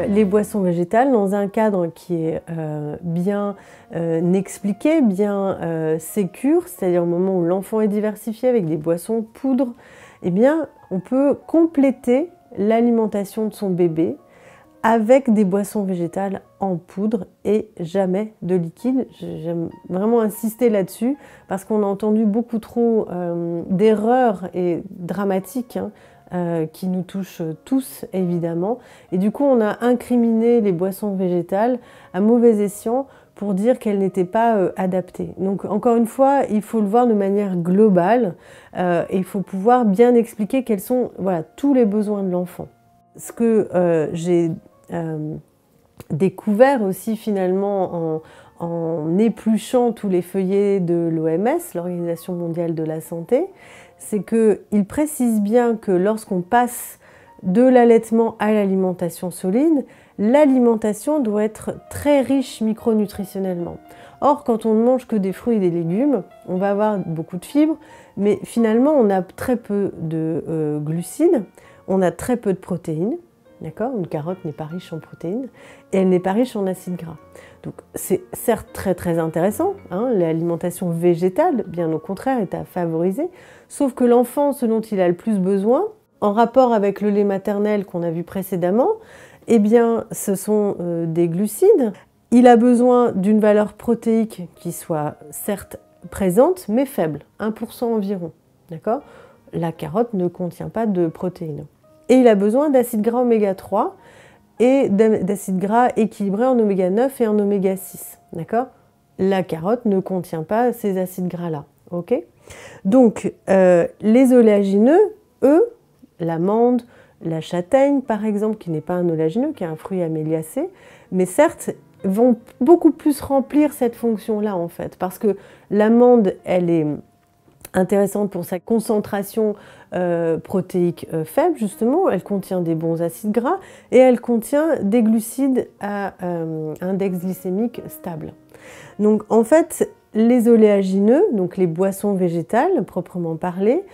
les boissons végétales dans un cadre qui est bien expliqué, bien sécure, c'est-à-dire au moment où l'enfant est diversifié avec des boissons poudre, eh bien, on peut compléter l'alimentation de son bébé avec des boissons végétales en poudre et jamais de liquide. J'aime vraiment insister là-dessus parce qu'on a entendu beaucoup trop d'erreurs et dramatiques qui nous touchent tous évidemment. Et du coup, on a incriminé les boissons végétales à mauvais escient pour dire qu'elles n'étaient pas adaptées. Donc encore une fois, il faut le voir de manière globale et il faut pouvoir bien expliquer quels sont tous les besoins de l'enfant. Ce que j'ai découvert aussi finalement en épluchant tous les feuillets de l'OMS, l'Organisation mondiale de la santé, c'est qu'il précise bien que lorsqu'on passe de l'allaitement à l'alimentation solide, l'alimentation doit être très riche micronutritionnellement. Or, quand on ne mange que des fruits et des légumes, on va avoir beaucoup de fibres, mais finalement on a très peu de glucides, on a très peu de protéines. D'accord ? Une carotte n'est pas riche en protéines et elle n'est pas riche en acides gras. Donc c'est certes très intéressant, l'alimentation végétale, bien au contraire, est à favoriser, sauf que l'enfant, ce dont il a le plus besoin, en rapport avec le lait maternel qu'on a vu précédemment, eh bien ce sont des glucides. Il a besoin d'une valeur protéique qui soit certes présente, mais faible, 1% environ. D'accord ? La carotte ne contient pas de protéines. Et il a besoin d'acides gras oméga 3 et d'acides gras équilibrés en oméga 9 et en oméga 6. D'accord ? La carotte ne contient pas ces acides gras-là. Okay ? Donc, les oléagineux, eux, l'amande, la châtaigne par exemple, qui n'est pas un oléagineux, qui est un fruit améliacé, mais certes, vont beaucoup plus remplir cette fonction-là en fait, parce que l'amande, elle est intéressante pour sa concentration protéique faible, justement. Elle contient des bons acides gras et elle contient des glucides à index glycémique stable. Donc en fait, les oléagineux, donc les boissons végétales proprement parlées,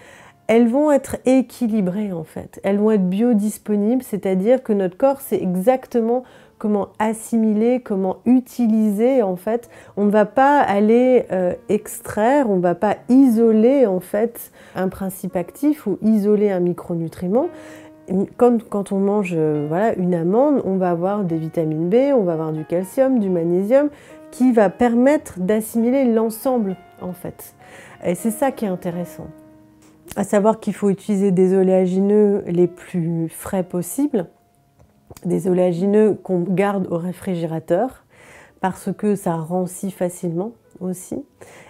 elles vont être équilibrées en fait. Elles vont être biodisponibles, c'est-à-dire que notre corps sait exactement comment assimiler, comment utiliser en fait. On ne va pas aller extraire, on ne va pas isoler en fait un principe actif ou isoler un micronutriment. Quand on mange une amande, on va avoir des vitamines B, on va avoir du calcium, du magnésium, qui va permettre d'assimiler l'ensemble en fait. Et c'est ça qui est intéressant. À savoir qu'il faut utiliser des oléagineux les plus frais possibles, des oléagineux qu'on garde au réfrigérateur parce que ça rancit facilement aussi.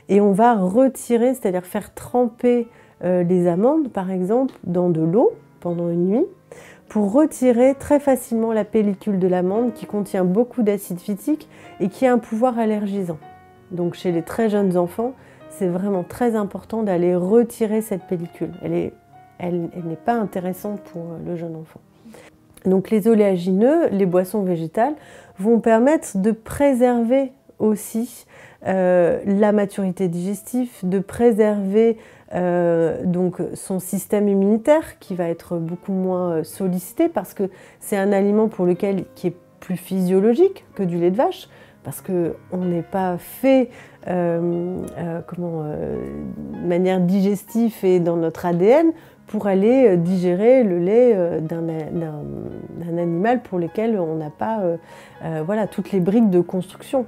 Et on va retirer, c'est-à-dire faire tremper les amandes par exemple dans de l'eau pendant une nuit pour retirer très facilement la pellicule de l'amande qui contient beaucoup d'acide phytique et qui a un pouvoir allergisant. Donc chez les très jeunes enfants, c'est vraiment très important d'aller retirer cette pellicule. Elle n'est pas intéressante pour le jeune enfant. Donc les oléagineux, les boissons végétales, vont permettre de préserver aussi la maturité digestive, de préserver donc son système immunitaire qui va être beaucoup moins sollicité parce que c'est un aliment qui est plus physiologique que du lait de vache parce qu'on n'est pas fait de manière digestive et dans notre ADN pour aller digérer le lait d'un animal pour lequel on n'a pas toutes les briques de construction.